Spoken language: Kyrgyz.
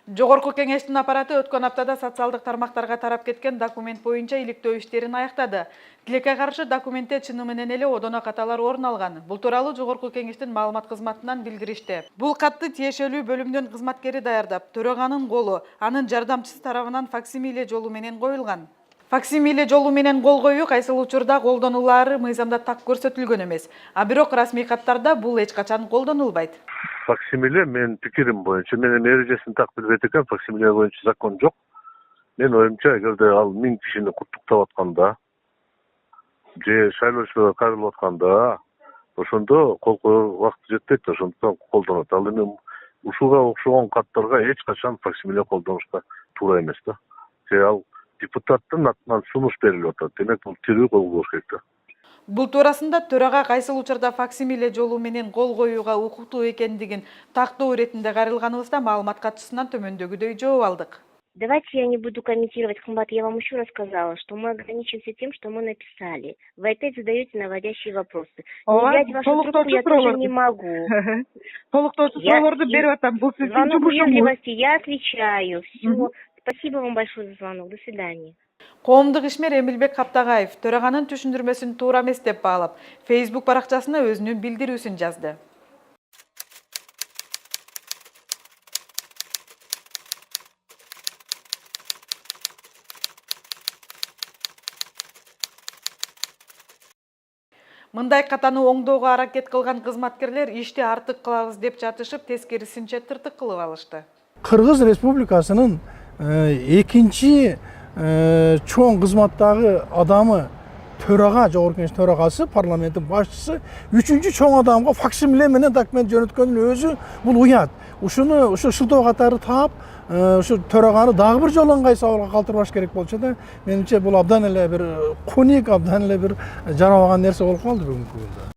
Жогорку кеңештин аппараты өткөн аптада социалдык тармактарга тарап кеткен документ боюнча иликтөө иштерин аяктады. Тилекке каршы документте чыны менен эле одоно каталар орун алган. Бул тууралуу Жогорку кеңештин маалымат кызматынан билдиришти. Бул катты тиешелүү бөлүмдүн кызматкери даярдап, төраганын колу, анын жардамчысы тарабынан факсимиле жолу менен коюлган. Факсимиле жолу менен кол коюу кайсыл учурда колдонулаары мыйзамда так көрсөтүлгөн эмес. А бирок расмий каттарда бул эч качан колдонулбайт. Факсимиле менин пикирим боюнча, менин эрежесин так билбейт экен, факсимиле боюнча закон жок. Менин оюмча, эгерде ал 1000 кишини куттуктап атканда, же шайлоочуларга кайрылып атканда, ошондо кол коюу убакыты жетпейт, ошондуктан колдонот. Ал эми ушуга окшогон каттарга эч качан факсимиле колдонушка туура эмес да. Ал депутаттын атынан сунуш берилип атат. Демек бул тирүү кол болуш керек да. Бул туурасында төрага кайсыл учурда факсимиле жолу менен кол коюуга укуктуу экендигин тактоо иретинде кайрылганыбызда маалымат катчысынан төмөндөгүдөй жооп алдык. Давайте я не буду комментировать, Кымбат. Я вам еще раз сказала, что мы ограничимся тем, что мы написали. Вы опять задаете наводящие вопросы. Не взять вашу трубку я тоже не могу. Звонок вежливости, я отвечаю. Все. Спасибо вам большое за звонок. До свидания. Коомдук ишмер Эмилбек Каптагаев төраганын түшүндүрмөсүн туура эмес деп баалап, Facebook баракчасына өзүнүн билдирүүсүн жазды. Мындай катаны оңдоого аракет кылган кызматкерлер ишти артык кылабыз деп жатышып, тескерисинче тыртык кылып алышты. Кыргыз Республикасынын экинчи чоң кызматтагы адамы төрага, Жогорку Кеңеш төрагасы, парламенттин башчысы, үчүнчү чоң адамга факсимиле менен документ жөнөткөнүн өзү бул уят. Ушуну шылтоо катары таап, ушу төраганы дагы бир жолу ыңгай сабырга калтырбаш керек болчу да. Менимче бул абдан эле бир коник, абдан эле бир жарабаган нерсе болуп калды бүгүнкү күндө.